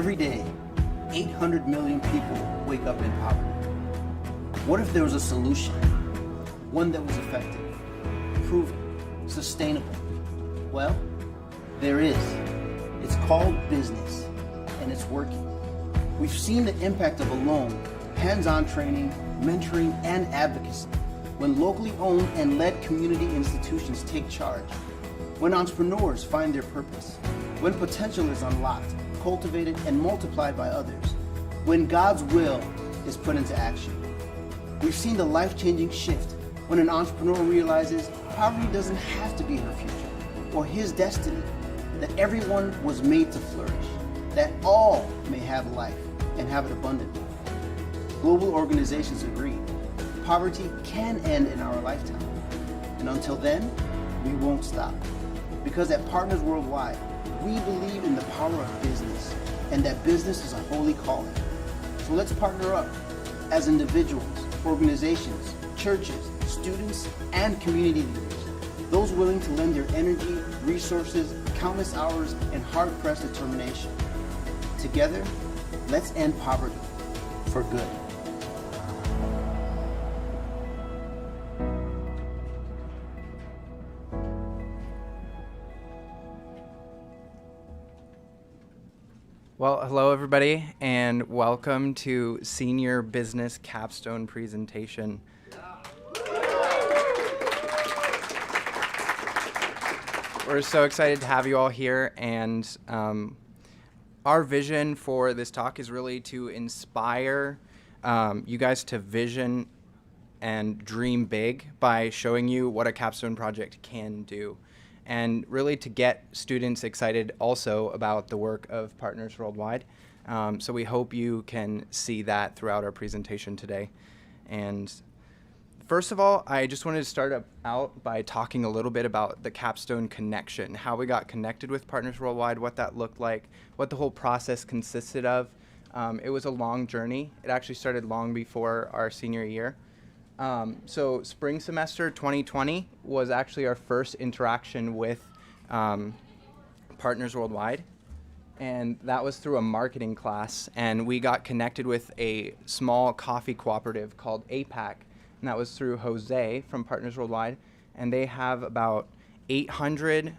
Every day, 800 million people wake up in poverty. What if there was a solution? One that was effective, proven, sustainable? Well, there is. It's called business, and it's working. We've seen the impact of a loan, hands-on training, mentoring, and advocacy. When locally owned and led community institutions take charge, when entrepreneurs find their purpose, when potential is unlocked, cultivated, and multiplied by others, when God's will is put into action. We've seen the life-changing shift when an entrepreneur realizes poverty doesn't have to be her future or his destiny, that everyone was made to flourish, that all may have life and have it abundantly. Global organizations agree. Poverty can end in our lifetime. And until then, we won't stop. Because at Partners Worldwide, we believe in the power of business and that business is a holy calling. So let's partner up as individuals, organizations, churches, students, and community leaders. Those willing to lend their energy, resources, countless hours, and hard-pressed determination. Together, let's end poverty for good. Well, hello everybody, and welcome to Senior Business Capstone presentation. We're so excited to have you all here, and our vision for this talk is really to inspire you guys to vision and dream big by showing you what a capstone project can do, and really to get students excited also about the work of Partners Worldwide. So we hope you can see that throughout our presentation today. And first of all, I just wanted to start out by talking a little bit about the Capstone connection, how we got connected with Partners Worldwide, what that looked like, what the whole process consisted of. It was a long journey. It actually started long before our senior year. So spring semester 2020 was actually our first interaction with Partners Worldwide, and that was through a marketing class, and we got connected with a small coffee cooperative called APAC, and that was through Jose from Partners Worldwide, and they have about 800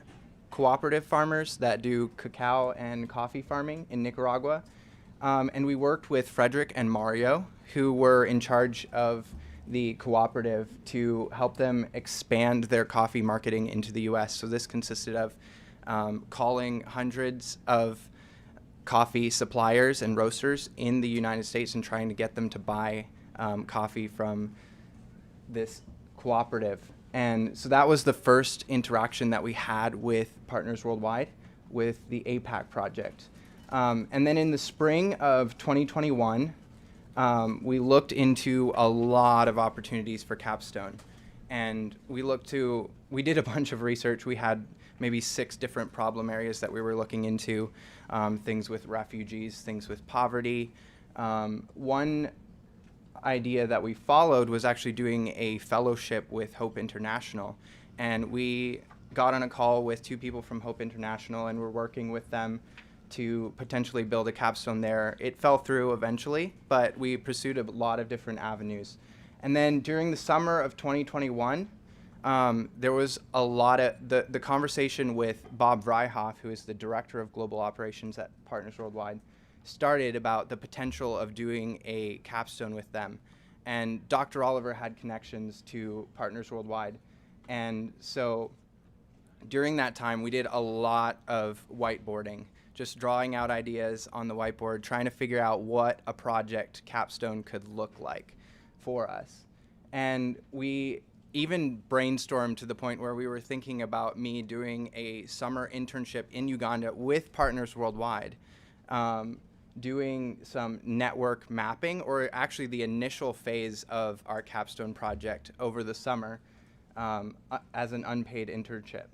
cooperative farmers that do cacao and coffee farming in Nicaragua, and we worked with Frederick and Mario, who were in charge of the cooperative, to help them expand their coffee marketing into the US. So this consisted of calling hundreds of coffee suppliers and roasters in the United States and trying to get them to buy coffee from this cooperative. And so that was the first interaction that we had with Partners Worldwide with the APAC project. And then in the spring of 2021, we looked into a lot of opportunities for Capstone, and we did a bunch of research. We had maybe 6 different problem areas that we were looking into, things with refugees, things with poverty. One idea that we followed was actually doing a fellowship with Hope International, and we got on a call with 2 people from Hope International, and we're working with them to potentially build a capstone there. It fell through eventually, but we pursued a lot of different avenues. And then during the summer of 2021, there was a lot of the conversation with Bob Vryhof, who is the director of global operations at Partners Worldwide, started about the potential of doing a capstone with them. And Dr. Oliver had connections to Partners Worldwide. And so during that time, we did a lot of whiteboarding, just drawing out ideas on the whiteboard, trying to figure out what a project capstone could look like for us. And we even brainstormed to the point where we were thinking about me doing a summer internship in Uganda with Partners Worldwide, doing some network mapping, or actually the initial phase of our capstone project over the summer as an unpaid internship.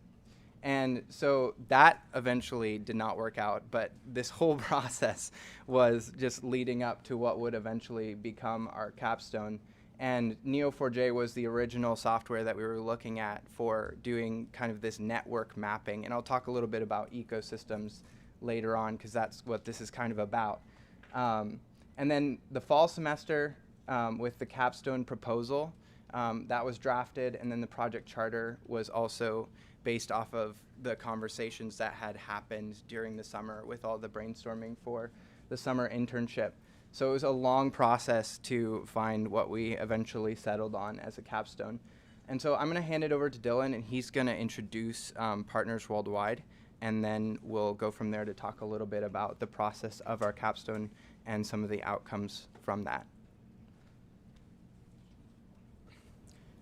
And so that eventually did not work out, but this whole process was just leading up to what would eventually become our capstone. And Neo4j was the original software that we were looking at for doing kind of this network mapping. And I'll talk a little bit about ecosystems later on, because that's what this is kind of about. And then the fall semester with the Capstone proposal, that was drafted, and then the project charter was also based off of the conversations that had happened during the summer with all the brainstorming for the summer internship. So it was a long process to find what we eventually settled on as a capstone. And so I'm going to hand it over to Dylan, and he's going to introduce Partners Worldwide, and then we'll go from there to talk a little bit about the process of our capstone and some of the outcomes from that.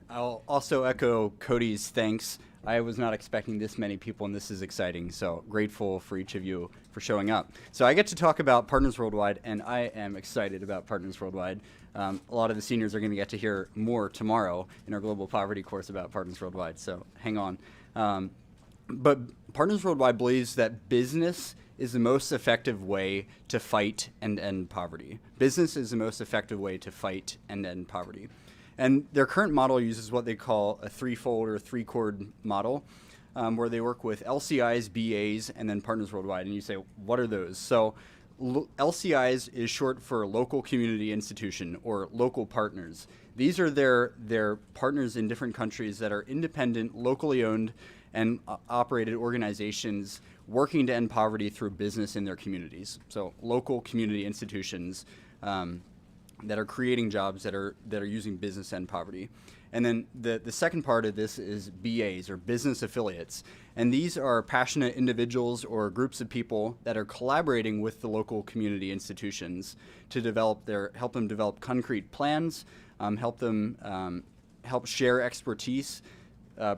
I'll also echo Cody's thanks. I was not expecting this many people, and this is exciting, so grateful for each of you for showing up. So I get to talk about Partners Worldwide, and I am excited about Partners Worldwide. A lot of the seniors are going to get to hear more tomorrow in our Global Poverty course about Partners Worldwide, so hang on. But Partners Worldwide believes that business is the most effective way to fight and end poverty. Business is the most effective way to fight and end poverty. And their current model uses what they call a threefold or three-chord model, where they work with LCIs, BAs, and then Partners Worldwide. And you say, what are those? So LCIs is short for local community institution or local partners. These are their partners in different countries that are independent, locally owned, and operated organizations working to end poverty through business in their communities. So local community institutions that are creating jobs that are using business to end poverty. And then the second part of this is BAs, or business affiliates. And these are passionate individuals or groups of people that are collaborating with the local community institutions to help them develop concrete plans, help share expertise,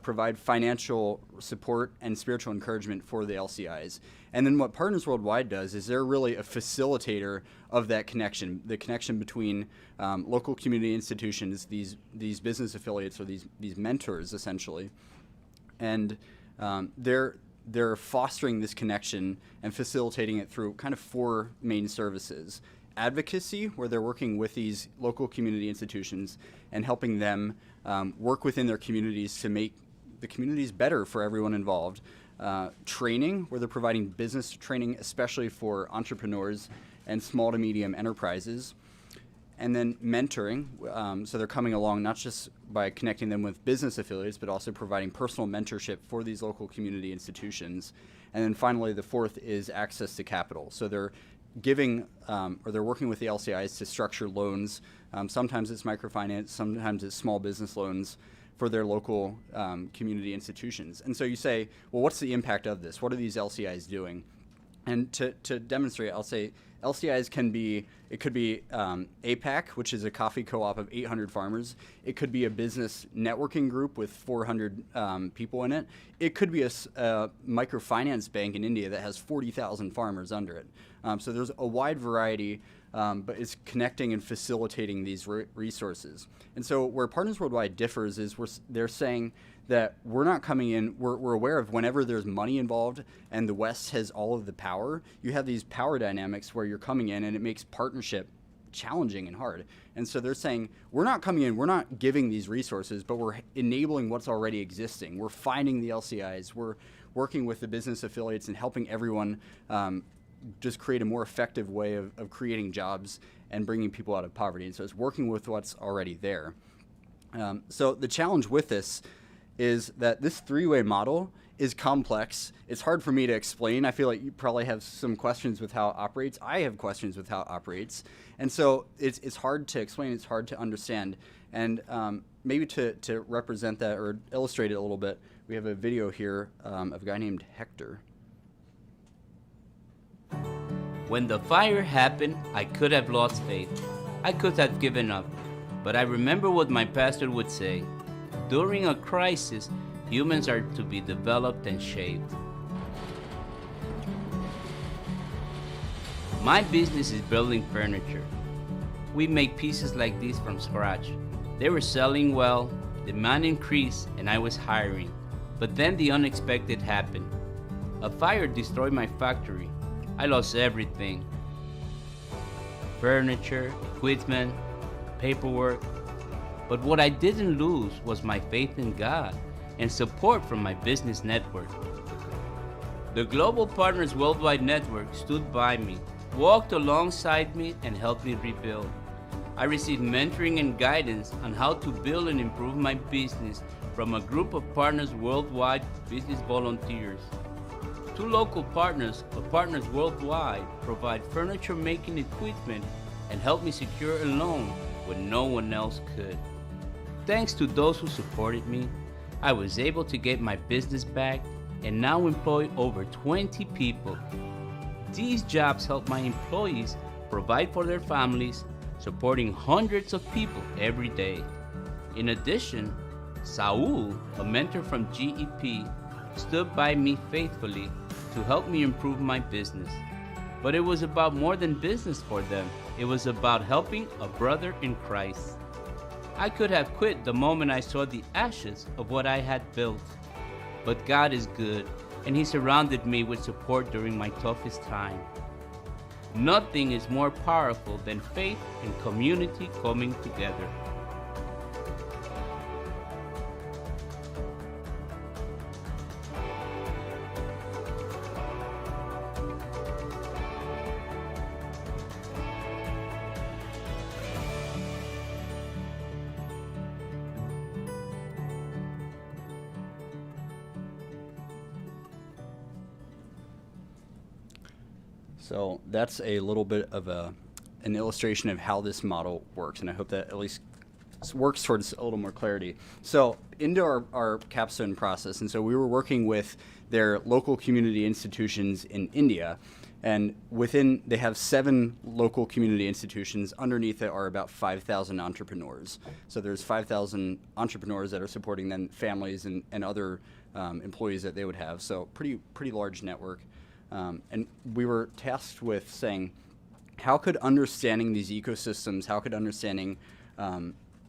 provide financial support and spiritual encouragement for the LCIs. And then what Partners Worldwide does is they're really a facilitator of that connection, the connection between local community institutions, these business affiliates, or these mentors essentially, and they're fostering this connection and facilitating it through kind of four main services. Advocacy, where they're working with these local community institutions and helping them work within their communities to make the communities better for everyone involved. Training, where they're providing business training, especially for entrepreneurs and small to medium enterprises. And then mentoring, so they're coming along not just by connecting them with business affiliates, but also providing personal mentorship for these local community institutions. And then finally, the fourth is access to capital. So they're giving, or they're working with the LCIs to structure loans. Sometimes it's microfinance, sometimes it's small business loans for their local community institutions. And so you say, well, what's the impact of this? What are these LCIs doing? And to demonstrate, I'll say LCIs could be APAC, which is a coffee co-op of 800 farmers. It could be a business networking group with 400 people in it. It could be a microfinance bank in India that has 40,000 farmers under it. So there's a wide variety, but it's connecting and facilitating these resources. And so where Partners Worldwide differs is they're saying that we're not coming in, we're aware of whenever there's money involved and the West has all of the power, you have these power dynamics where you're coming in and it makes partnership challenging and hard. And so they're saying, we're not coming in, we're not giving these resources, but we're enabling what's already existing. We're finding the LCIs, we're working with the business affiliates and helping everyone just create a more effective way of creating jobs and bringing people out of poverty. And so it's working with what's already there. So the challenge with this is that this three-way model is complex. It's hard for me to explain. I feel like you probably have some questions with how it operates. I have questions with how it operates. And so it's hard to explain, it's hard to understand. And maybe to represent that or illustrate it a little bit, we have a video here of a guy named Hector. When the fire happened, I could have lost faith. I could have given up. But I remember what my pastor would say. During a crisis, humans are to be developed and shaped. My business is building furniture. We make pieces like these from scratch. They were selling well, demand increased, and I was hiring. But then the unexpected happened. A fire destroyed my factory. I lost everything. Furniture, equipment, paperwork. But what I didn't lose was my faith in God and support from my business network. The Global Partners Worldwide Network stood by me, walked alongside me, and helped me rebuild. I received mentoring and guidance on how to build and improve my business from a group of Partners Worldwide business volunteers. 2 local partners of Partners Worldwide provide furniture making equipment and helped me secure a loan when no one else could. Thanks to those who supported me, I was able to get my business back and now employ over 20 people. These jobs help my employees provide for their families, supporting hundreds of people every day. In addition, Saul, a mentor from GEP, stood by me faithfully to help me improve my business. But it was about more than business for them. It was about helping a brother in Christ. I could have quit the moment I saw the ashes of what I had built. But God is good, and He surrounded me with support during my toughest time. Nothing is more powerful than faith and community coming together. So that's a little bit of an illustration of how this model works, and I hope that at least works towards a little more clarity. So into our Capstone process, and so we were working with their local community institutions in India, and they have 7 local community institutions. Underneath it are about 5,000 entrepreneurs. So there's 5,000 entrepreneurs that are supporting then families and other employees that they would have. So pretty large network. And we were tasked with saying, how could understanding these ecosystems, how could understanding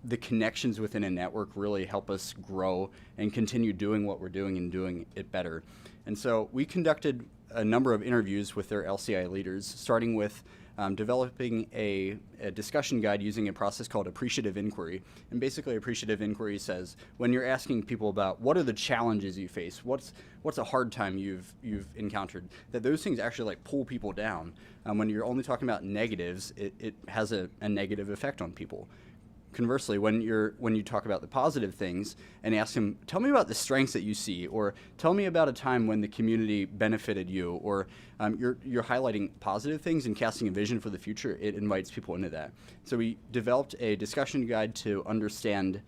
the connections within a network really help us grow and continue doing what we're doing and doing it better? And so we conducted a number of interviews with their LCI leaders, starting with developing a discussion guide using a process called appreciative inquiry. And basically, appreciative inquiry says, when you're asking people about what are the challenges you face, what's a hard time you've encountered, that those things actually like pull people down. When you're only talking about negatives, it has a negative effect on people. Conversely, when you talk about the positive things and ask them, tell me about the strengths that you see, or tell me about a time when the community benefited you, or you're highlighting positive things and casting a vision for the future, it invites people into that. So we developed a discussion guide to understand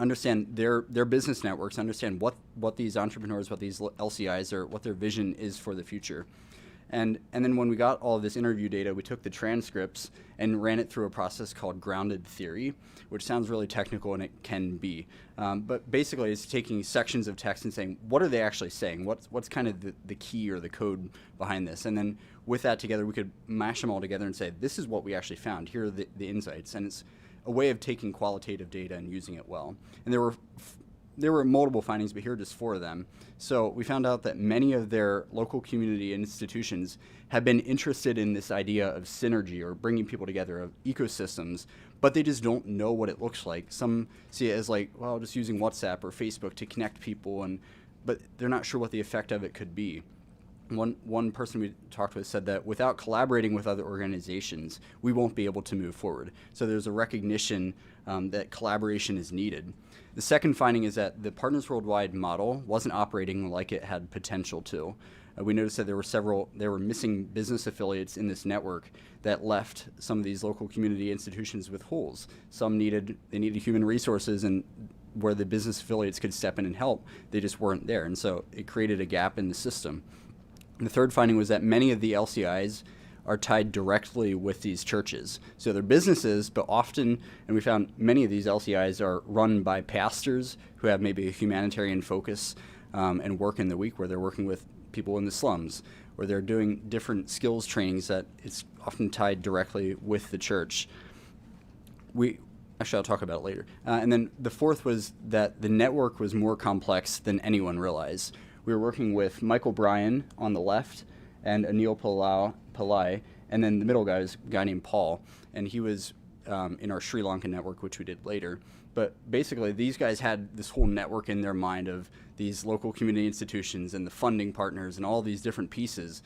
their business networks, understand what these entrepreneurs, what these LCIs are, what their vision is for the future. And then when we got all of this interview data, we took the transcripts and ran it through a process called grounded theory, which sounds really technical, and it can be. But basically, it's taking sections of text and saying, what are they actually saying? What's kind of the key or the code behind this? And then with that together, we could mash them all together and say, this is what we actually found. Here are the insights. And it's a way of taking qualitative data and using it well. And there were multiple findings, but here are just 4 of them. So we found out that many of their local community institutions have been interested in this idea of synergy or bringing people together, of ecosystems, but they just don't know what it looks like. Some see it as like, well, just using WhatsApp or Facebook to connect people, but they're not sure what the effect of it could be. One person we talked with said that without collaborating with other organizations, we won't be able to move forward. So there's a recognition that collaboration is needed. The second finding is that the Partners Worldwide model wasn't operating like it had potential to. We noticed that there were missing business affiliates in this network that left some of these local community institutions with holes. Some needed human resources, and where the business affiliates could step in and help, they just weren't there. And so it created a gap in the system. And the third finding was that many of the LCIs are tied directly with these churches. So they're businesses, but often, and we found many of these LCIs are run by pastors who have maybe a humanitarian focus and work in the week where they're working with people in the slums, or they're doing different skills trainings that it's often tied directly with the church. Actually, I'll talk about it later. And then the fourth was that the network was more complex than anyone realized. We were working with Michael Bryan on the left and Anil Pillai, and then the middle guy is a guy named Paul. And he was in our Sri Lankan network, which we did later. But basically, these guys had this whole network in their mind of these local community institutions and the funding partners and all these different pieces.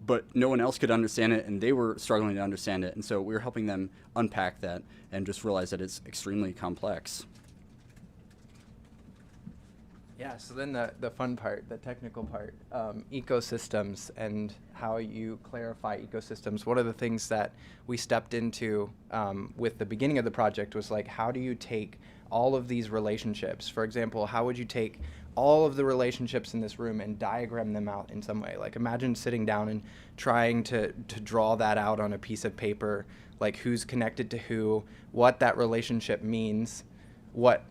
But no one else could understand it, and they were struggling to understand it. And so we were helping them unpack that and just realize that it's extremely complex. Yeah, so then the fun part, the technical part, ecosystems and how you clarify ecosystems. One of the things that we stepped into with the beginning of the project was like, how do you take all of these relationships? For example, how would you take all of the relationships in this room and diagram them out in some way? Like imagine sitting down and trying to draw that out on a piece of paper, like who's connected to who, what that relationship means, what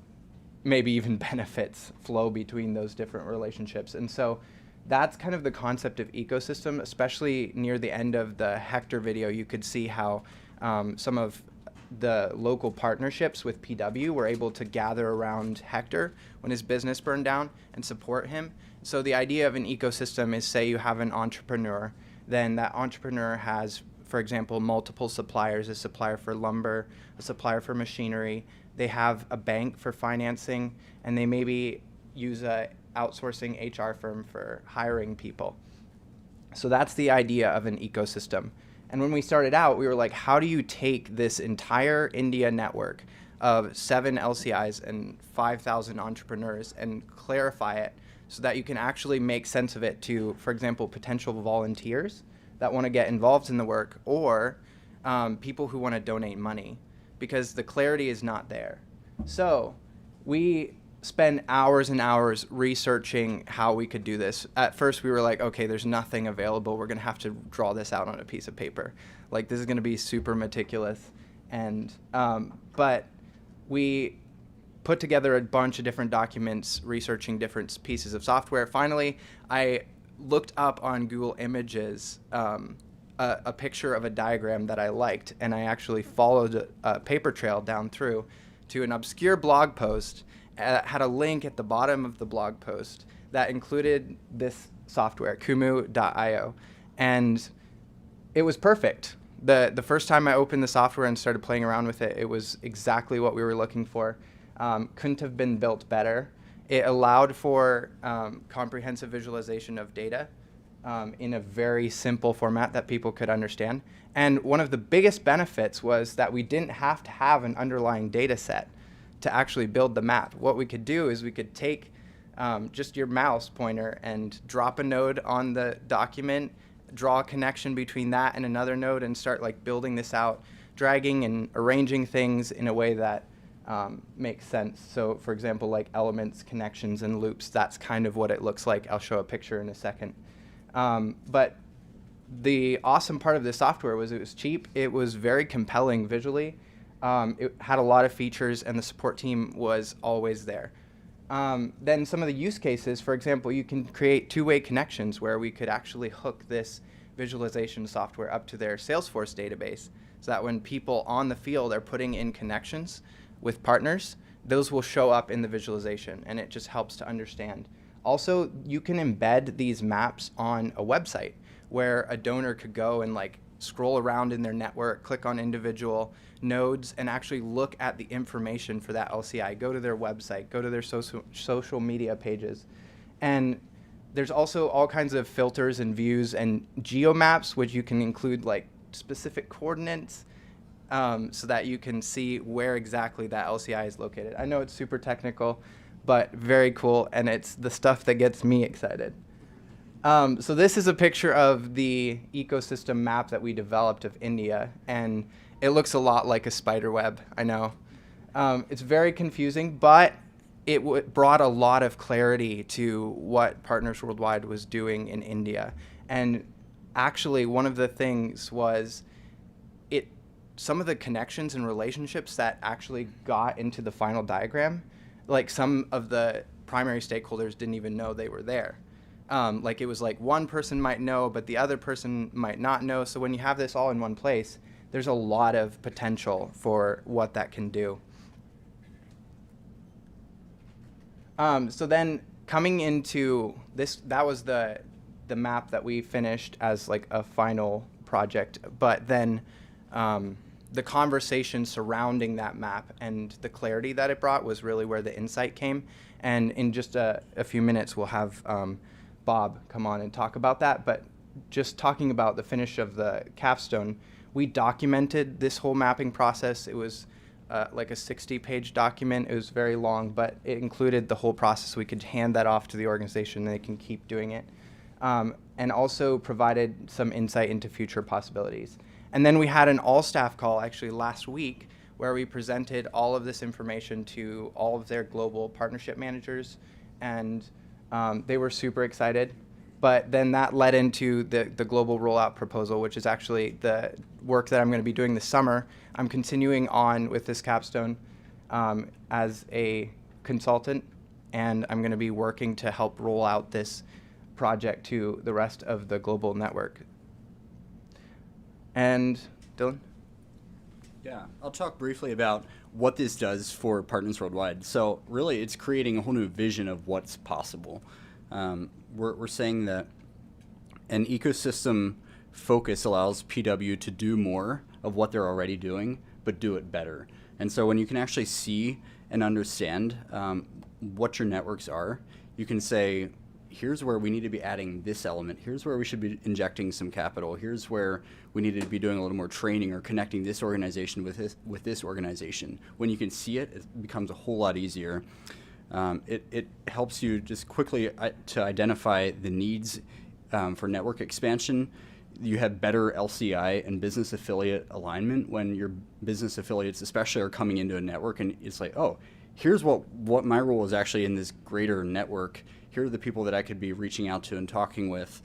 maybe even benefits flow between those different relationships. And so that's kind of the concept of ecosystem, especially near the end of the Hector video. You could see how some of the local partnerships with PW were able to gather around Hector when his business burned down and support him. So the idea of an ecosystem is, say you have an entrepreneur, then that entrepreneur has, for example, multiple suppliers, a supplier for lumber, a supplier for machinery. They have a bank for financing, and they maybe use a outsourcing HR firm for hiring people. So that's the idea of an ecosystem. And when we started out, we were like, how do you take this entire India network of 7 LCIs and 5,000 entrepreneurs and clarify it so that you can actually make sense of it to, for example, potential volunteers that want to get involved in the work, or people who want to donate money, because the clarity is not there. So we spend hours and hours researching how we could do this. At first we were like, okay, there's nothing available. We're going to have to draw this out on a piece of paper. Like this is going to be super meticulous. And but we put together a bunch of different documents researching different pieces of software. Finally, I looked up on Google Images a picture of a diagram that I liked, and I actually followed a paper trail down through to an obscure blog post. Had a link at the bottom of the blog post that included this software, kumu.io, and it was perfect. The first time I opened the software and started playing around with it, it was exactly what we were looking for. Couldn't have been built better. It allowed for comprehensive visualization of data in a very simple format that people could understand. And one of the biggest benefits was that we didn't have to have an underlying data set to actually build the map. What we could do is we could take just your mouse pointer and drop a node on the document, draw a connection between that and another node, and start like building this out, dragging and arranging things in a way that makes sense. So for example, like elements, connections, and loops, that's kind of what it looks like. I'll show a picture in a second. But the awesome part of this software was it was cheap. It was very compelling visually. It had a lot of features, and the support team was always there. Then some of the use cases, for example, you can create two-way connections where we could actually hook this visualization software up to their Salesforce database so that when people on the field are putting in connections with partners, those will show up in the visualization, and it just helps to understand. Also, you can embed these maps on a website where a donor could go and like scroll around in their network, click on individual nodes, and actually look at the information for that LCI. Go to their website, go to their social media pages. And there's also all kinds of filters and views and geomaps, which you can include like specific coordinates so that you can see where exactly that LCI is located. I know it's super technical, but very cool, and it's the stuff that gets me excited. So this is a picture of the ecosystem map that we developed of India, and it looks a lot like a spider web, I know. It's very confusing, but it brought a lot of clarity to what Partners Worldwide was doing in India. And actually, one of the things was some of the connections and relationships that actually got into the final diagram, like some of the primary stakeholders didn't even know they were there. Like it was like one person might know, but the other person might not know. So when you have this all in one place, there's a lot of potential for what that can do. So then coming into this, that was the map that we finished as like a final project. But then the conversation surrounding that map and the clarity that it brought was really where the insight came. And in just a few minutes, we'll have Bob come on and talk about that. But just talking about the finish of the capstone, we documented this whole mapping process. It was like a 60-page document. It was very long, but it included the whole process. We could hand that off to the organization, and they can keep doing it. And also provided some insight into future possibilities. And then we had an all-staff call actually last week where we presented all of this information to all of their global partnership managers, and they were super excited. But then that led into the global rollout proposal, which is actually the work that I'm going to be doing this summer. I'm continuing on with this capstone as a consultant, and I'm going to be working to help roll out this project to the rest of the global network. And Dylan? Yeah, I'll talk briefly about what this does for partners worldwide. So really, it's creating a whole new vision of what's possible. We're saying that an ecosystem focus allows PW to do more of what they're already doing, but do it better. And so when you can actually see and understand what your networks are, you can say, here's where we need to be adding this element. Here's where we should be injecting some capital. Here's where we need to be doing a little more training or connecting this organization with this organization. When you can see it, it becomes a whole lot easier. It helps you just quickly to identify the needs for network expansion. You have better LCI and business affiliate alignment when your business affiliates especially are coming into a network, and it's like, oh, here's what my role is actually in this greater network. Here are the people that I could be reaching out to and talking with.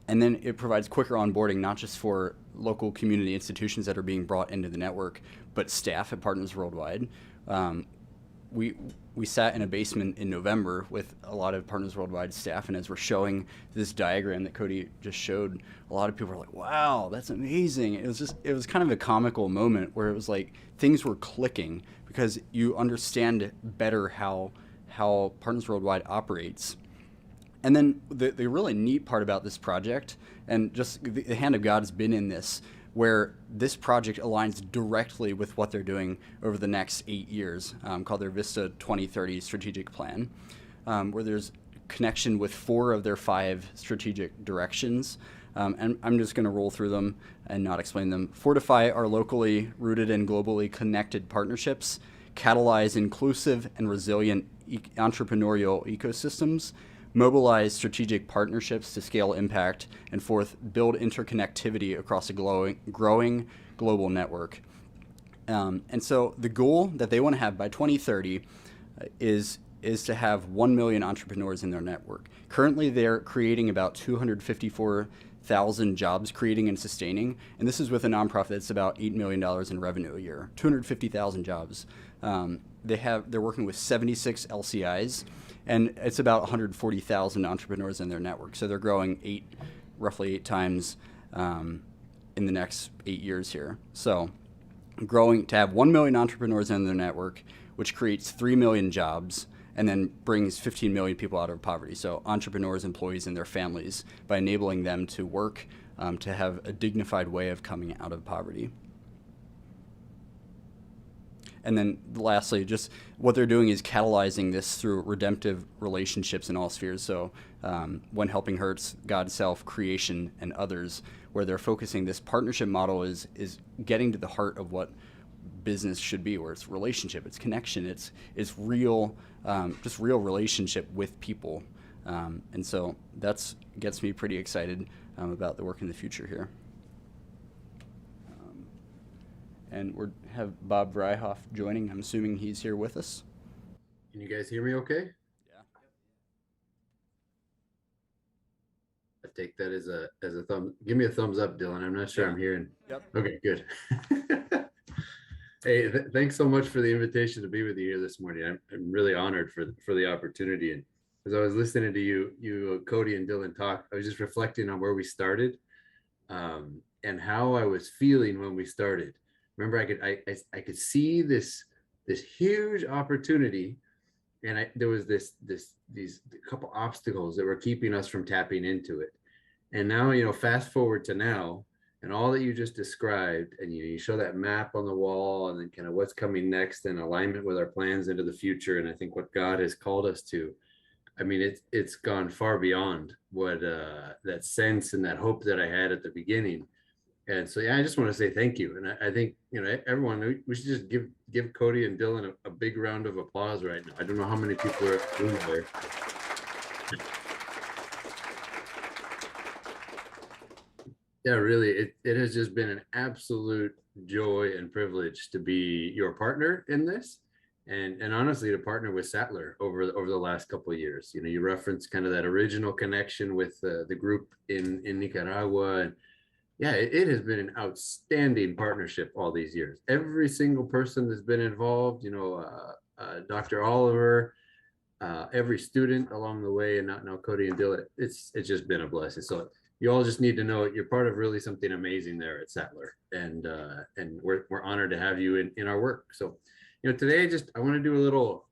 And then it provides quicker onboarding, not just for local community institutions that are being brought into the network, but staff at Partners Worldwide. We sat in a basement in November with a lot of Partners Worldwide staff, and as we're showing this diagram that Cody just showed, a lot of people were like, wow, that's amazing. It was kind of a comical moment where it was like things were clicking because you understand better how Partners Worldwide operates. And then the really neat part about this project, and just the hand of God has been in this, where this project aligns directly with what they're doing over the next 8 years, called their Vista 2030 strategic plan, where there's connection with 4 of their 5 strategic directions. And I'm just going to roll through them and not explain them. Fortify our locally rooted and globally connected partnerships, catalyze inclusive and resilient entrepreneurial ecosystems, mobilize strategic partnerships to scale impact, and 4th, build interconnectivity across a growing global network. And so the goal that they want to have by 2030 is to have 1 million entrepreneurs in their network. Currently, they're creating about 254,000 jobs, creating and sustaining, and this is with a nonprofit that's about $8 million in revenue a year. 250,000 jobs. They're working with 76 LCIs, and it's about 140,000 entrepreneurs in their network. So they're growing roughly 8 times in the next 8 years here. So growing to have 1 million entrepreneurs in their network, which creates 3 million jobs, and then brings 15 million people out of poverty. So entrepreneurs, employees, and their families, by enabling them to work, to have a dignified way of coming out of poverty. And then lastly, just what they're doing is catalyzing this through redemptive relationships in all spheres. So when helping hurts, God, self, creation, and others, where they're focusing this partnership model is getting to the heart of what business should be, where it's relationship, it's connection, it's real, just real relationship with people. And so that's gets me pretty excited about the work in the future here. And we have Bob Vryhof joining. I'm assuming he's here with us. Can you guys hear me okay? Yeah. I take that as a thumb. Give me a thumbs up, Dylan. I'm not sure I'm hearing. Yep. Okay, good. Hey, thanks so much for the invitation to be with you here this morning. I'm really honored for the opportunity. And as I was listening to you, Cody and Dylan talk, I was just reflecting on where we started, and how I was feeling when we started. Remember, I could see this huge opportunity, and there was these couple obstacles that were keeping us from tapping into it. And now, fast forward to now, and all that you just described, and you show that map on the wall, and then kind of what's coming next in alignment with our plans into the future, and I think what God has called us to. I mean, it's gone far beyond what that sense and that hope that I had at the beginning. And so, yeah, I just want to say thank you. And I think, everyone, we should just give Cody and Dylan a big round of applause right now. I don't know how many people are in there. Yeah, really, it has just been an absolute joy and privilege to be your partner in this, and honestly to partner with Sattler over the last couple of years. You referenced kind of that original connection with the group in Nicaragua, and yeah, it has been an outstanding partnership all these years. Every single person that's been involved, Dr. Oliver, every student along the way, and now Cody and Dylan, it's just been a blessing. So you all just need to know you're part of really something amazing there at Sattler, and we're honored to have you in our work. So, today I want to do a little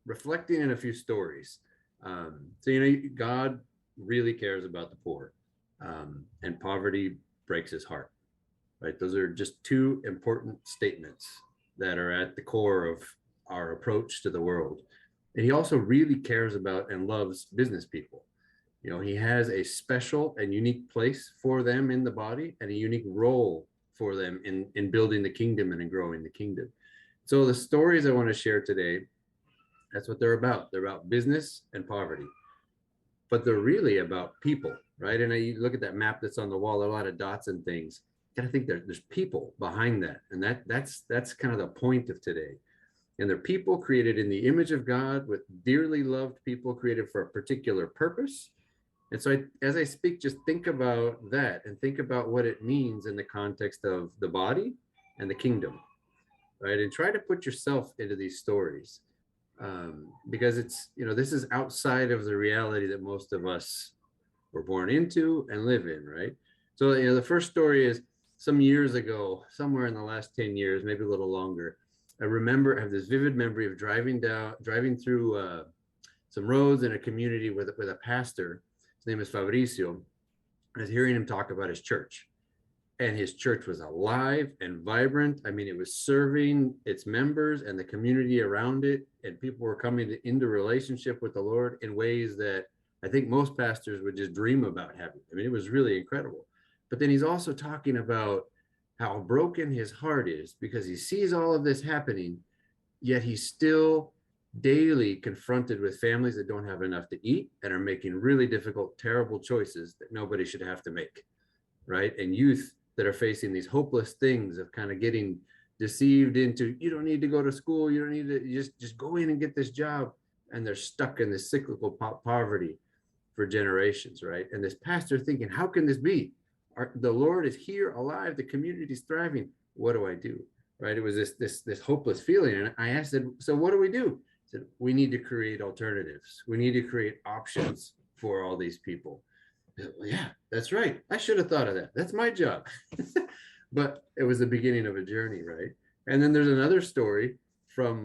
reflecting in a few stories. So God really cares about the poor, and poverty breaks his heart. Right? Those are just two important statements that are at the core of our approach to the world. And he also really cares about and loves business people. He has a special and unique place for them in the body, and a unique role for them in building the kingdom and in growing the kingdom. So the stories I want to share today, that's what they're about. They're about business and poverty, but they're really about people, right? And you look at that map that's on the wall, there are a lot of dots and things. You got to think there's people behind that. And that's kind of the point of today. And they're people created in the image of God, with dearly loved people created for a particular purpose. And so as I speak, just think about that and think about what it means in the context of the body and the kingdom, right? And try to put yourself into these stories, because it's, this is outside of the reality that most of us were born into and live in, right? So, the first story is some years ago, somewhere in the last 10 years, maybe a little longer. I have this vivid memory of driving through some roads in a community with a pastor. His name is Fabricio. I was hearing him talk about his church, and his church was alive and vibrant. I mean, it was serving its members and the community around it, and people were coming into relationship with the Lord in ways that I think most pastors would just dream about having. I mean, it was really incredible. But then he's also talking about how broken his heart is because he sees all of this happening, yet he's still daily confronted with families that don't have enough to eat and are making really difficult, terrible choices that nobody should have to make, right? And youth that are facing these hopeless things of kind of getting deceived into, you don't need to go to school, you don't need to, just go in and get this job. And they're stuck in this cyclical poverty for generations, right? And this pastor thinking, how can this be? The Lord is here, alive, the community is thriving. What do I do? Right? It was this hopeless feeling. And I asked him, so what do we do? He said, we need to create alternatives. We need to create options for all these people. Said, well, yeah, that's right. I should have thought of that. That's my job. But it was the beginning of a journey, right? And then there's another story from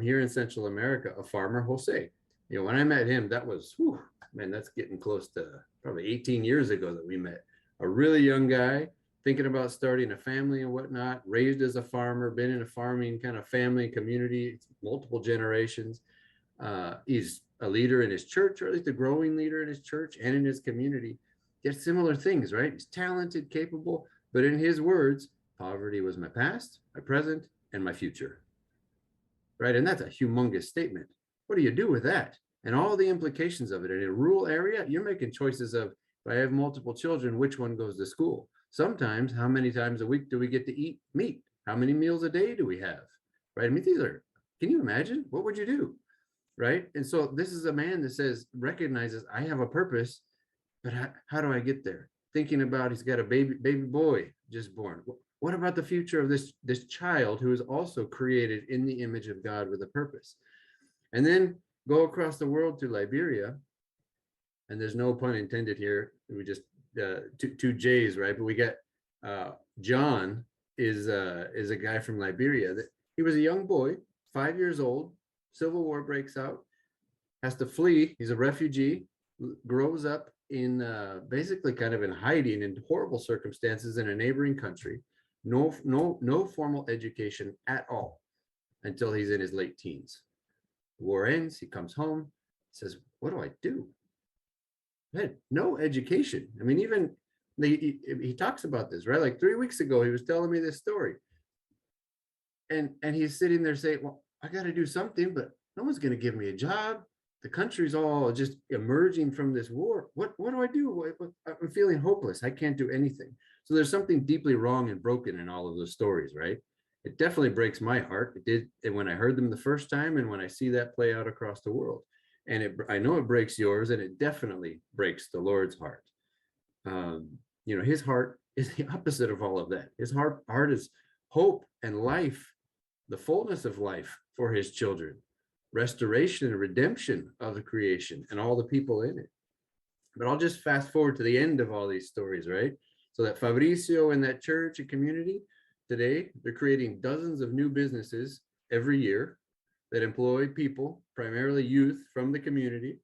here in Central America, a farmer, Jose. When I met him, that was, man, that's getting close to probably 18 years ago that we met. A really young guy thinking about starting a family and whatnot, raised as a farmer, been in a farming kind of family community, multiple generations. He's a leader in his church, or at least a growing leader in his church and in his community. Yet similar things, right? He's talented, capable, but in his words, poverty was my past, my present, and my future. Right? And that's a humongous statement. What do you do with that? And all the implications of it. In a rural area, you're making choices of, if I have multiple children, which one goes to school? Sometimes, how many times a week do we get to eat meat? How many meals a day do we have? Right? I mean, can you imagine? What would you do? Right? And so this is a man that recognizes, I have a purpose, but how do I get there? Thinking about, he's got a baby boy just born. What about the future of this child who is also created in the image of God with a purpose? And then go across the world to Liberia, and there's no pun intended here. We just two J's, right? But we get John is a guy from Liberia. That he was a young boy, 5 years old. Civil war breaks out, has to flee. He's a refugee, grows up, basically kind of in hiding in horrible circumstances in a neighboring country. No formal education at all until he's in his late teens. War ends, he comes home, says, what do I do? I had no education. I mean, even he talks about this, right? Like 3 weeks ago, he was telling me this story. And he's sitting there saying, well, I got to do something, but no one's going to give me a job. The country's all just emerging from this war. What do I do? I'm feeling hopeless. I can't do anything. So there's something deeply wrong and broken in all of those stories, right? It definitely breaks my heart. It did. And when I heard them the first time, and when I see that play out across the world, and I know it breaks yours, and it definitely breaks the Lord's heart. His heart is the opposite of all of that. His heart is hope and life, the fullness of life for his children, restoration and redemption of the creation and all the people in it. But I'll just fast forward to the end of all these stories, right? So that Fabricio and that church and community today, they're creating dozens of new businesses every year that employ people, primarily youth from the community.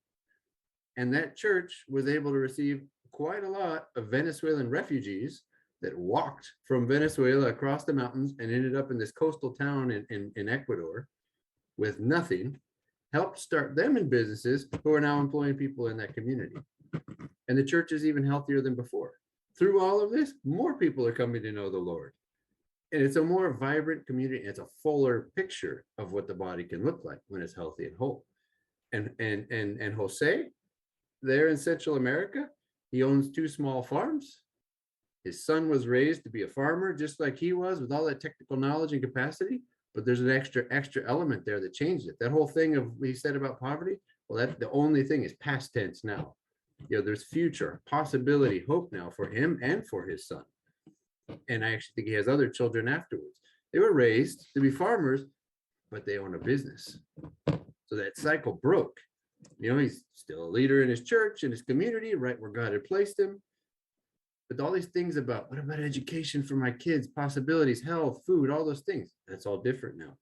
And that church was able to receive quite a lot of Venezuelan refugees that walked from Venezuela across the mountains and ended up in this coastal town in Ecuador with nothing, helped start them in businesses who are now employing people in that community. And the church is even healthier than before. Through all of this, more people are coming to know the Lord. And it's a more vibrant community. It's a fuller picture of what the body can look like when it's healthy and whole. And Jose, there in Central America, he owns 2 small farms. His son was raised to be a farmer, just like he was, with all that technical knowledge and capacity. But there's an extra element there that changed it. That whole thing of what he said about poverty, well, that the only thing is past tense now. There's future, possibility, hope now for him and for his son. And I actually think he has other children afterwards. They were raised to be farmers, but they own a business. So that cycle broke. He's still a leader in his church, in his community, right where God had placed him. But all these things about, what about education for my kids, possibilities, health, food, all those things, that's all different now.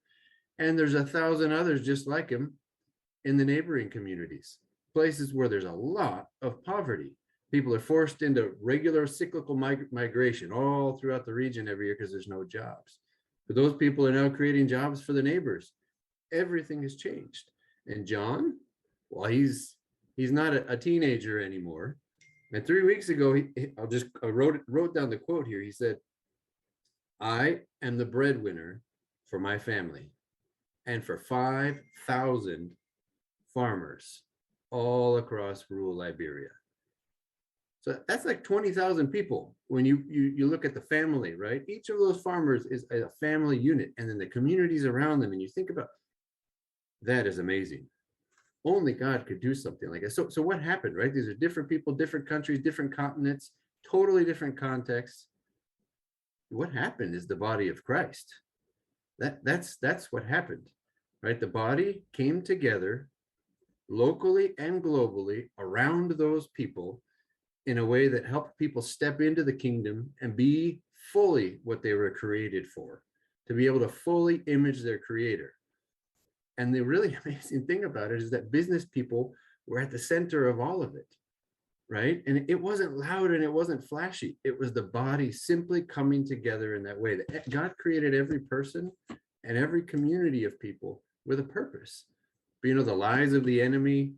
And there's 1,000 others just like him in the neighboring communities, places where there's a lot of poverty. People are forced into regular cyclical migration all throughout the region every year because there's no jobs. But those people are now creating jobs for the neighbors. Everything has changed. And John, well, he's not a teenager anymore. And 3 weeks ago, I wrote down the quote here. He said, I am the breadwinner for my family and for 5,000 farmers all across rural Liberia. So that's like 20,000 people when you look at the family, right? Each of those farmers is a family unit, and then the communities around them. And you think about that is amazing. Only God could do something like that. So what happened, right? These are different people, different countries, different continents, totally different contexts. What happened is the body of Christ. That's what happened, right? The body came together locally and globally around those people in a way that helped people step into the kingdom and be fully what they were created for, to be able to fully image their creator. And the really amazing thing about it is that business people were at the center of all of it, right? And it wasn't loud and it wasn't flashy. It was the body simply coming together in that way. That God created every person and every community of people with a purpose. But the lies of the enemy,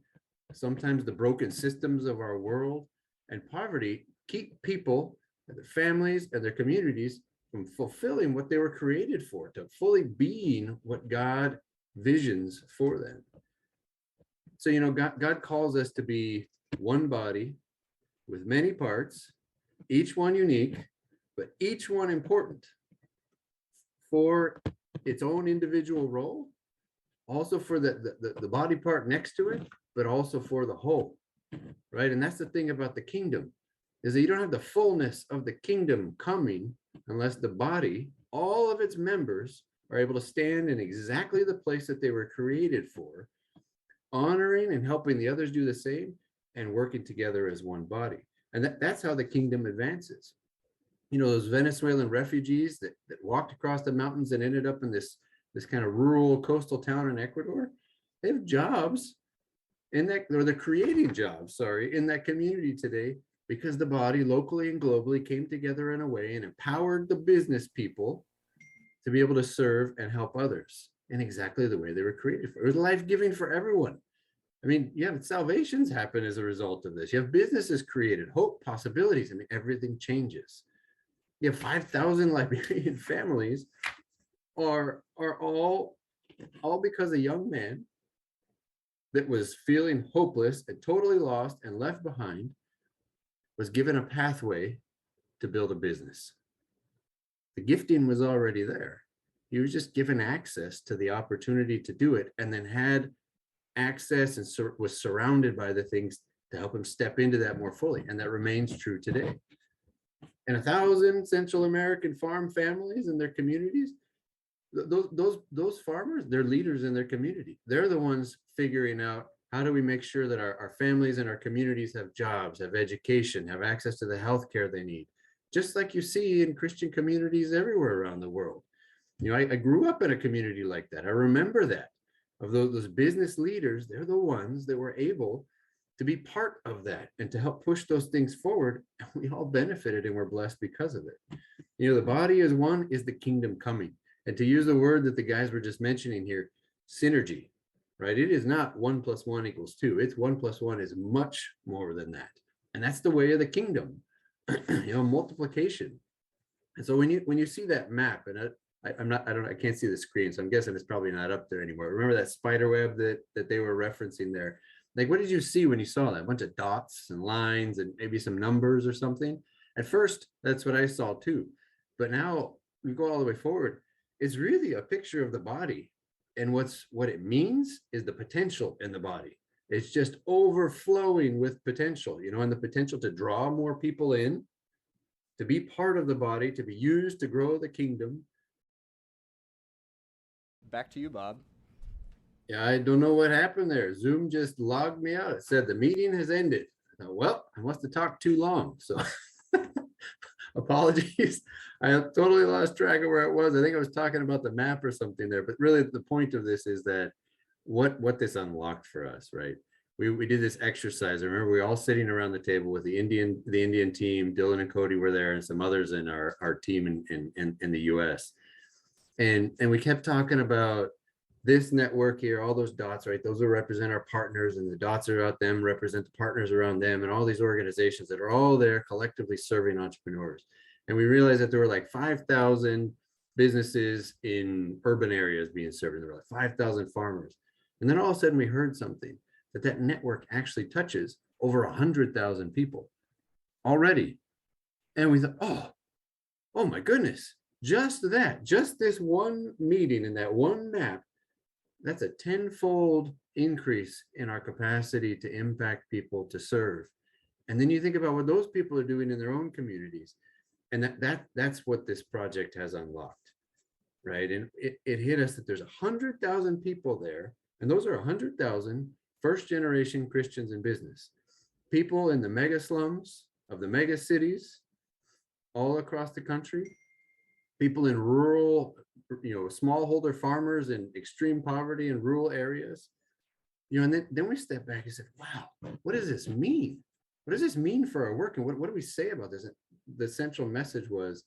sometimes the broken systems of our world, and poverty keep people and their families and their communities from fulfilling what they were created for, to fully being what God visions for them. So, God calls us to be one body with many parts, each one unique, but each one important for its own individual role, also for the body part next to it, but also for the whole. Right. And that's the thing about the kingdom, is that you don't have the fullness of the kingdom coming unless the body, all of its members, are able to stand in exactly the place that they were created for, honoring and helping the others do the same, and working together as one body. And that's how the kingdom advances. Those Venezuelan refugees that walked across the mountains and ended up in this kind of rural coastal town in Ecuador, they have jobs in that, or they're creating jobs, sorry, in that community today, because the body locally and globally came together in a way and empowered the business people to be able to serve and help others in exactly the way they were created for. It was life-giving for everyone. I mean, you have salvations happen as a result of this. You have businesses created, hope, possibilities. I mean, everything changes. You have 5,000 Liberian families are all because a young man that was feeling hopeless and totally lost and left behind was given a pathway to build a business. The gifting was already there. He was just given access to the opportunity to do it, and then had access and was surrounded by the things to help him step into that more fully. And that remains true today. And 1,000 Central American farm families and their communities, those farmers, they're leaders in their community. They're the ones figuring out, how do we make sure that our families and our communities have jobs, have education, have access to the healthcare they need, just like you see in Christian communities everywhere around the world. You know, I grew up in a community like that. I remember that, of those business leaders. They're the ones that were able to be part of that and to help push those things forward. And we all benefited and were blessed because of it. You know, the body is one, is the kingdom coming. And to use the word that the guys were just mentioning here, synergy, right? It is not 1 + 1 = 2. It's 1 + 1 is much more than that. And that's the way of the kingdom, you know, multiplication. And so when you see that map, and I can't see the screen, so I'm guessing it's probably not up there anymore. Remember that spider web that they were referencing there? Like, what did you see when you saw that? A bunch of dots and lines and maybe some numbers or something? At first, that's what I saw too. But now we go all the way forward. It's really a picture of the body. And what it means is the potential in the body. It's just overflowing with potential, you know, and the potential to draw more people in, to be part of the body, to be used to grow the kingdom. Back to you, Bob. Yeah, I don't know what happened there. Zoom just logged me out. It said the meeting has ended. I thought, well, I must have talked too long. So apologies. I totally lost track of where it was. I think I was talking about the map or something there. But really, the point of this is that what this unlocked for us, right? We did this exercise. I remember we were all sitting around the table with the Indian team. Dylan and Cody were there, and some others in our team in the US. And we kept talking about this network here, all those dots, right? Those will represent our partners, and the dots around them represent the partners around them, and all these organizations that are all there collectively serving entrepreneurs. And we realized that there were like 5,000 businesses in urban areas being served. There were like 5,000 farmers. And then all of a sudden we heard something, that network actually touches over 100,000 people already. And we thought, oh my goodness, just this one meeting and that one map, that's a 10-fold increase in our capacity to impact people, to serve. And then you think about what those people are doing in their own communities. And that's what this project has unlocked, right? And it hit us that there's 100,000 people there, and those are 100,000 first-generation Christians in business. People in the mega slums of the mega cities all across the country, people in rural, you know, smallholder farmers in extreme poverty in rural areas, you know. And then we step back and said, wow, what does this mean? What does this mean for our work? And what do we say about this? The central message was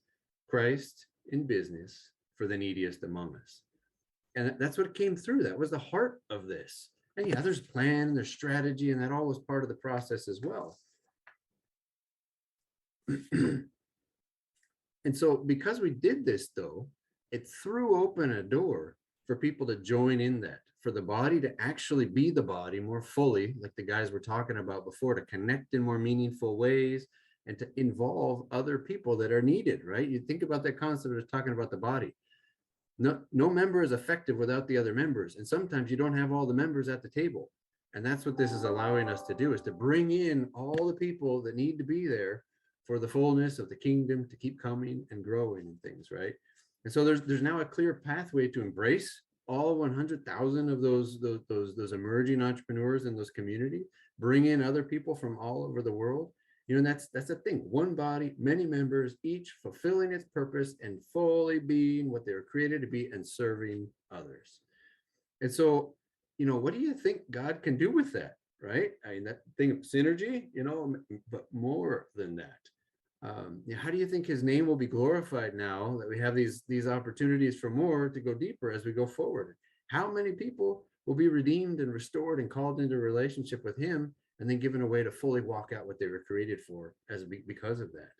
Christ in business for the neediest among us. And that's what came through. That was the heart of this. And yeah, there's plan, there's strategy, and that all was part of the process as well. And so because we did this, though, it threw open a door for people to join in that, for the body to actually be the body more fully, like the guys were talking about before, to connect in more meaningful ways and to involve other people that are needed, right? You think about that concept of talking about the body. No member is effective without the other members. And sometimes you don't have all the members at the table. And that's what this is allowing us to do, is to bring in all the people that need to be there for the fullness of the kingdom to keep coming and growing and things, right? And so there's now a clear pathway to embrace all 100,000 of those emerging entrepreneurs in those communities, bring in other people from all over the world. You know, and that's the thing. One body, many members, each fulfilling its purpose and fully being what they were created to be and serving others. And so, you know, what do you think God can do with that? right? I mean, that thing of synergy, but more than that. How do you think his name will be glorified now that we have these opportunities for more to go deeper as we go forward? How many people will be redeemed and restored and called into a relationship with him and then given a way to fully walk out what they were created for because of that?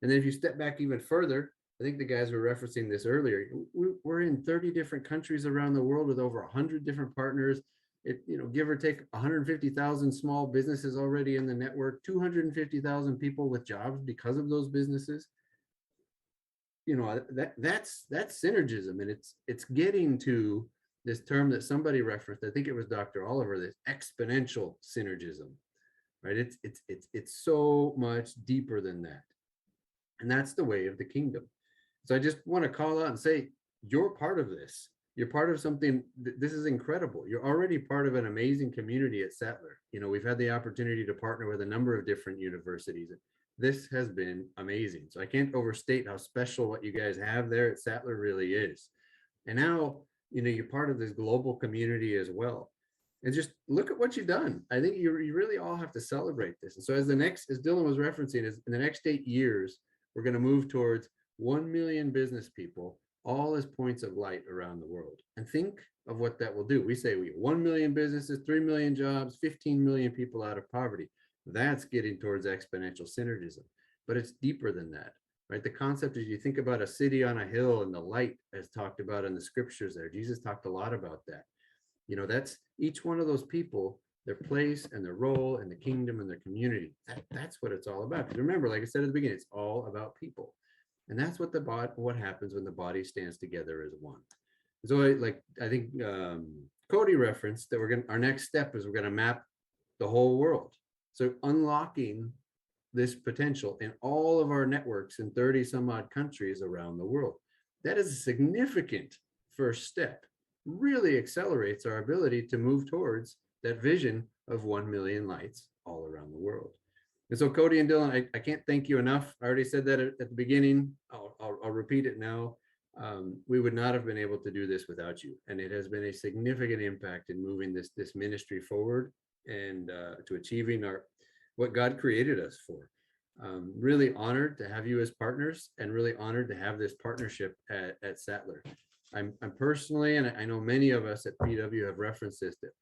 And then if you step back even further, I think the guys were referencing this earlier. We're in 30 different countries around the world with over 100 different partners. Give or take 150,000 small businesses already in the network, 250,000 people with jobs because of those businesses. That's synergism, and it's getting to this term that somebody referenced. I think it was Dr. Oliver, this exponential synergism, right? It's so much deeper than that. And that's the way of the kingdom. So I just want to call out and say, you're part of this. You're part of something. This is incredible. You're already part of an amazing community at Sattler. We've had the opportunity to partner with a number of different universities. This has been amazing. So I can't overstate how special what you guys have there at Sattler really is. And now, you're part of this global community as well. And just look at what you've done. I think you really all have to celebrate this. And so as Dylan was referencing, is in the next 8 years, we're going to move towards 1 million business people, all as points of light around the world. And think of what that will do. We say we 1 million businesses, 3 million jobs, 15 million people out of poverty. That's getting towards exponential synergism, but it's deeper than that, right? The concept is, you think about a city on a hill and the light as talked about in the scriptures there. Jesus talked a lot about that. That's each one of those people, their place and their role in the kingdom and their community. That's what it's all about. Because remember, like I said at the beginning, it's all about people. And that's what happens when the body stands together as one. So I think Cody referenced that our next step is we're going to map the whole world. So unlocking this potential in all of our networks in 30 some odd countries around the world. That is a significant first step. Really accelerates our ability to move towards that vision of 1 million lights all around the world. And so Cody and Dylan, I can't thank you enough. I already said that at the beginning. I'll repeat it now. We would not have been able to do this without you. And it has been a significant impact in moving this ministry forward and to achieving what God created us for. Really honored to have you as partners, and really honored to have this partnership at Sattler. I'm personally, and I know many of us at PW have referenced this, that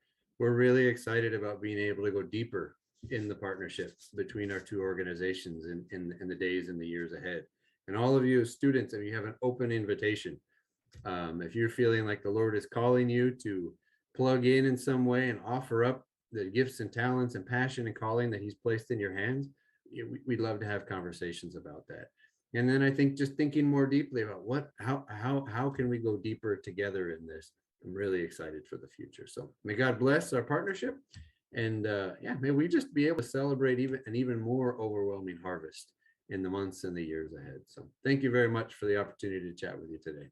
we're really excited about being able to go deeper in the partnerships between our two organizations in the days and the years ahead. And all of you as students, you have an open invitation. If you're feeling like the Lord is calling you to plug in some way and offer up the gifts and talents and passion and calling that he's placed in your hands, we'd love to have conversations about that. And then I think just thinking more deeply about how can we go deeper together in this? I'm really excited for the future. So may God bless our partnership, and may we just be able to celebrate an even more overwhelming harvest in the months and the years ahead. So thank you very much for the opportunity to chat with you today.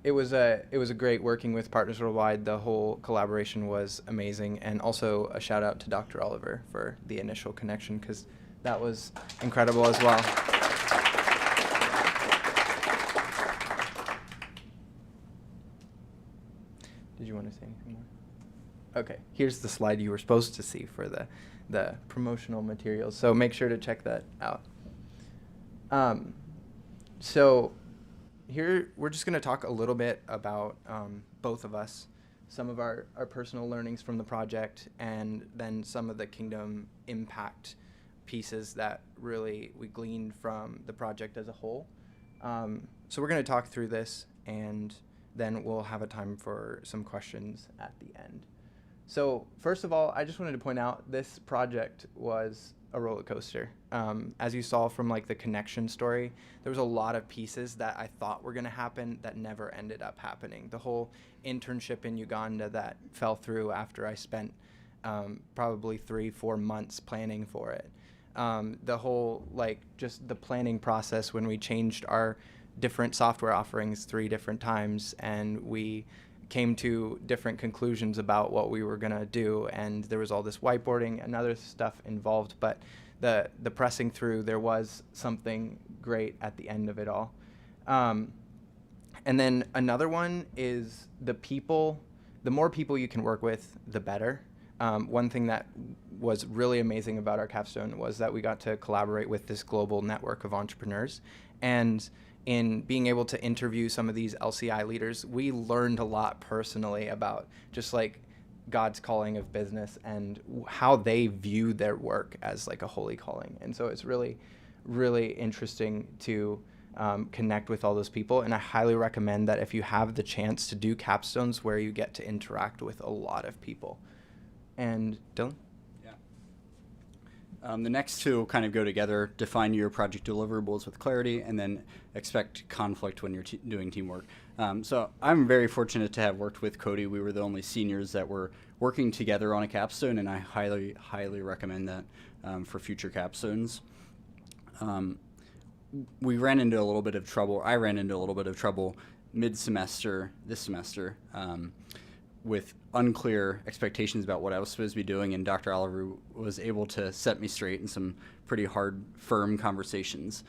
It was a great working with Partners Worldwide. The whole collaboration was amazing, and also a shout out to Dr. Oliver for the initial connection, because that was incredible as well. Did you want to say anything more? Okay, here's the slide you were supposed to see for the promotional materials, so make sure to check that out. So here we're just going to talk a little bit about both of us, some of our personal learnings from the project, and then some of the kingdom impact pieces that really we gleaned from the project as a whole. So we're going to talk through this, and then we'll have a time for some questions at the end. So first of all, I just wanted to point out this project was a roller coaster. As you saw from the connection story, there was a lot of pieces that I thought were going to happen that never ended up happening. The whole internship in Uganda that fell through after I spent probably 3-4 months planning for it. The whole just the planning process when we changed our different software offerings 3 different times, and we came to different conclusions about what we were going to do, and there was all this whiteboarding and other stuff involved, but the pressing through, there was something great at the end of it all. And then another one is the people. The more people you can work with, the better. one thing that was really amazing about our capstone was that we got to collaborate with this global network of entrepreneurs. And in being able to interview some of these LCI leaders, we learned a lot personally about just like God's calling of business and how they view their work as like a holy calling. And so it's really, really interesting to connect with all those people. And I highly recommend that if you have the chance to do capstones where you get to interact with a lot of people. And Dylan? The next two kind of go together: define your project deliverables with clarity, and then expect conflict when you're doing teamwork. So I'm very fortunate to have worked with Cody. We were the only seniors that were working together on a capstone, and I highly, highly recommend that for future capstones. We ran into a little bit of trouble. I ran into a little bit of trouble mid-semester, this semester, with unclear expectations about what I was supposed to be doing, and Dr. Oliver was able to set me straight in some pretty hard, firm conversations.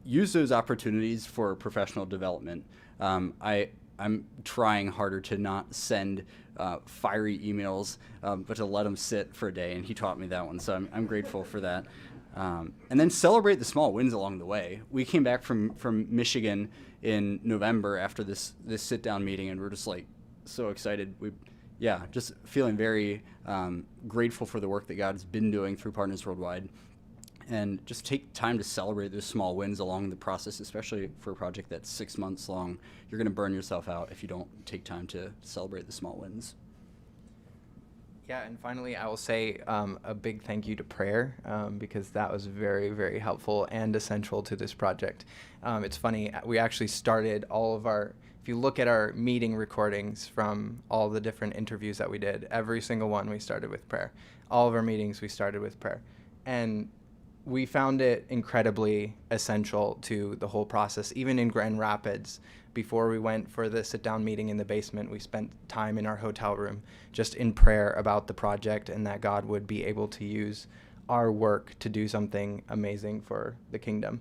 Use those opportunities for professional development. I'm trying harder to not send fiery emails, but to let them sit for a day, and he taught me that one, so I'm grateful for that. And then celebrate the small wins along the way. We came back from Michigan in November after this sit-down meeting, and we're just like so excited. Just feeling very grateful for the work that God's been doing through Partners Worldwide, and just take time to celebrate those small wins along the process, especially for a project that's 6 months long. You're going to burn yourself out if you don't take time to celebrate the small wins. Yeah, and finally, I will say a big thank you to prayer, because that was very, very helpful and essential to this project. It's funny, we actually started all of our, if you look at our meeting recordings from all the different interviews that we did, every single one we started with prayer. All of our meetings we started with prayer. And we found it incredibly essential to the whole process. Even in Grand Rapids, before we went for the sit-down meeting in the basement, we spent time in our hotel room just in prayer about the project and that God would be able to use our work to do something amazing for the kingdom.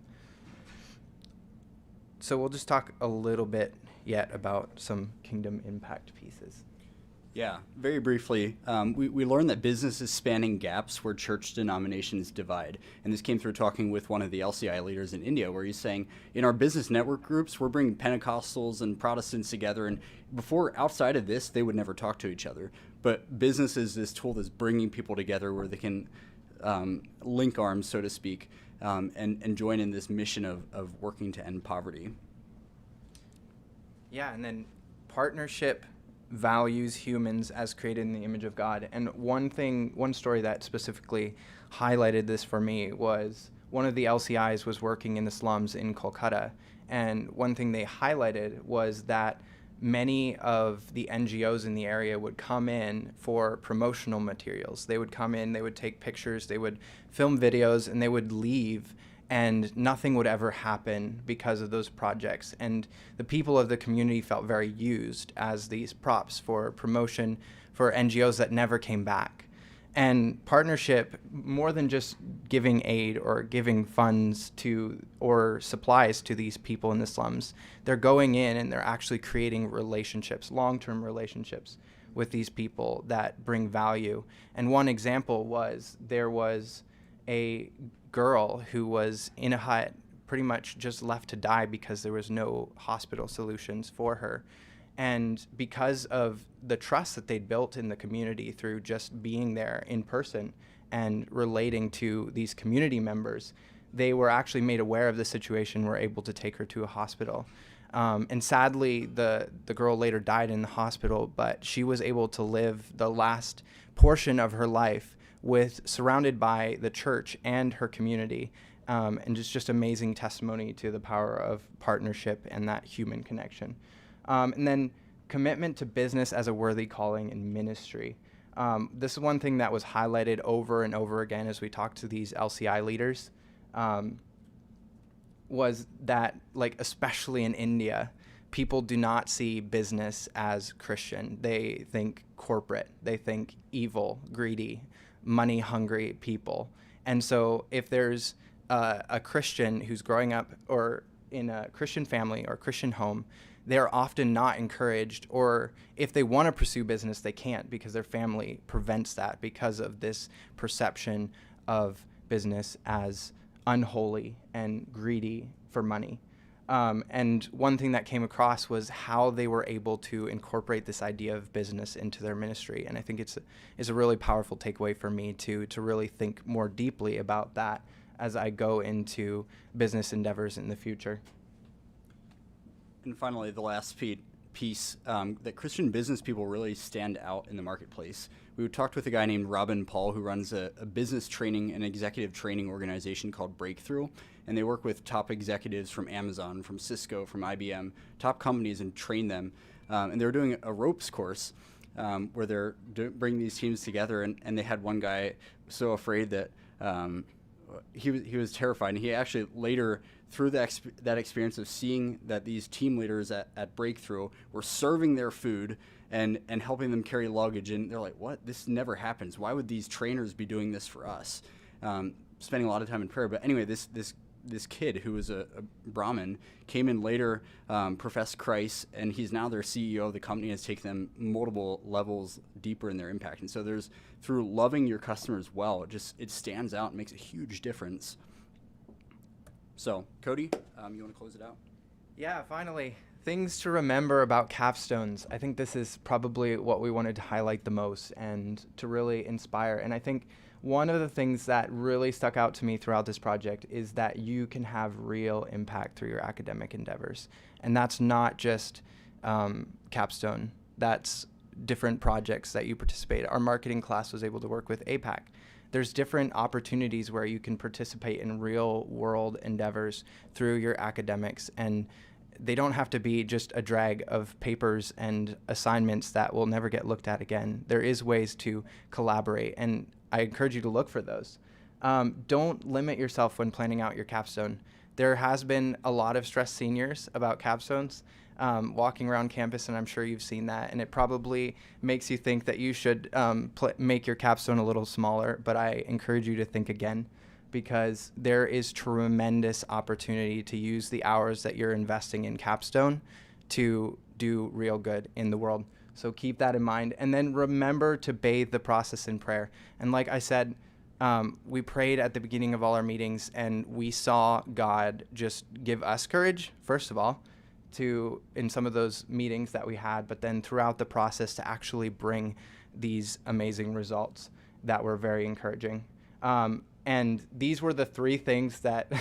So we'll just talk a little bit yet about some kingdom impact pieces. Yeah, very briefly, we learned that business is spanning gaps where church denominations divide. And this came through talking with one of the LCI leaders in India, where he's saying, in our business network groups, we're bringing Pentecostals and Protestants together. And before, outside of this, they would never talk to each other. But business is this tool that's bringing people together where they can link arms, so to speak, and join in this mission of working to end poverty. Yeah, and then partnership values humans as created in the image of God. And one story that specifically highlighted this for me was one of the LCIs was working in the slums in Kolkata. And one thing they highlighted was that many of the NGOs in the area would come in for promotional materials. They would come in, they would take pictures, they would film videos, and they would leave, and nothing would ever happen because of those projects. And the people of the community felt very used as these props for promotion for NGOs that never came back. And partnership, more than just giving aid or giving funds to or supplies to these people in the slums, they're going in and they're actually creating relationships, long-term relationships with these people that bring value. And one example was there was a girl who was in a hut, pretty much just left to die because there was no hospital solutions for her. And because of the trust that they'd built in the community through just being there in person and relating to these community members, they were actually made aware of the situation, were able to take her to a hospital. And sadly, the girl later died in the hospital, but she was able to live the last portion of her life surrounded by the church and her community, and just amazing testimony to the power of partnership and that human connection. And then commitment to business as a worthy calling in ministry. This is one thing that was highlighted over and over again as we talked to these LCI leaders, was that, like, especially in India, people do not see business as Christian. They think corporate. They think evil, greedy, money-hungry people. And so if there's a Christian who's growing up or in a Christian family or Christian home, they're often not encouraged, or if they want to pursue business, they can't because their family prevents that because of this perception of business as unholy and greedy for money. And one thing that came across was how they were able to incorporate this idea of business into their ministry. And I think it's a really powerful takeaway for me to really think more deeply about that as I go into business endeavors in the future. And finally, the last piece, that Christian business people really stand out in the marketplace. We talked with a guy named Robin Paul who runs a business training and executive training organization called Breakthrough, and they work with top executives from Amazon, from Cisco, from IBM, top companies, and train them. And they were doing a ropes course where they're bringing these teams together, and they had one guy so afraid that he was terrified, and he actually later, through that experience of seeing that these team leaders at Breakthrough were serving their food and helping them carry luggage, and they're like, what? This never happens. Why would these trainers be doing this for us? Spending a lot of time in prayer. But anyway, this kid who was a Brahmin came in later, professed Christ, and he's now their CEO. The company has taken them multiple levels deeper in their impact. And so through loving your customers well, it stands out and makes a huge difference. So, Cody, you want to close it out? Yeah, finally, things to remember about capstones. I think this is probably what we wanted to highlight the most and to really inspire. And I think one of the things that really stuck out to me throughout this project is that you can have real impact through your academic endeavors. And that's not just Capstone. That's different projects that you participate. Our marketing class was able to work with APAC. There's different opportunities where you can participate in real world endeavors through your academics, and they don't have to be just a drag of papers and assignments that will never get looked at again. There is ways to collaborate, and I encourage you to look for those. Don't limit yourself when planning out your capstone. There has been a lot of stressed seniors about capstones walking around campus, and I'm sure you've seen that, and it probably makes you think that you should make your capstone a little smaller, but I encourage you to think again, because there is tremendous opportunity to use the hours that you're investing in capstone to do real good in the world. So keep that in mind, and then remember to bathe the process in prayer. And like I said, we prayed at the beginning of all our meetings, and we saw God just give us courage, first of all, in some of those meetings that we had, but then throughout the process to actually bring these amazing results that were very encouraging. And these were the three things that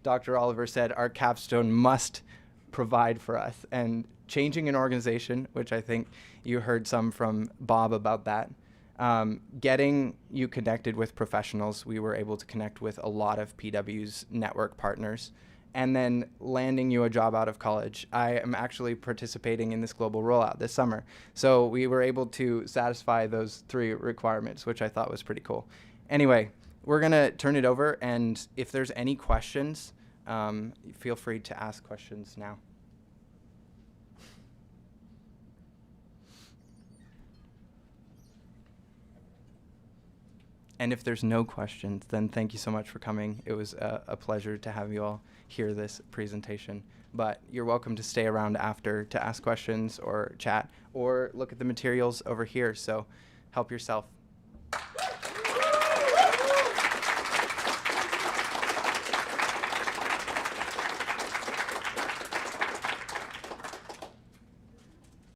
Dr. Oliver said our capstone must provide for us. And changing an organization, which I think you heard some from Bob about that, getting you connected with professionals. We were able to connect with a lot of PW's network partners, and then landing you a job out of college. I am actually participating in this global rollout this summer. So we were able to satisfy those three requirements, which I thought was pretty cool. Anyway, we're gonna turn it over, and if there's any questions, feel free to ask questions now. And if there's no questions, then thank you so much for coming. It was a pleasure to have you all hear this presentation. But you're welcome to stay around after to ask questions or chat or look at the materials over here. So help yourself.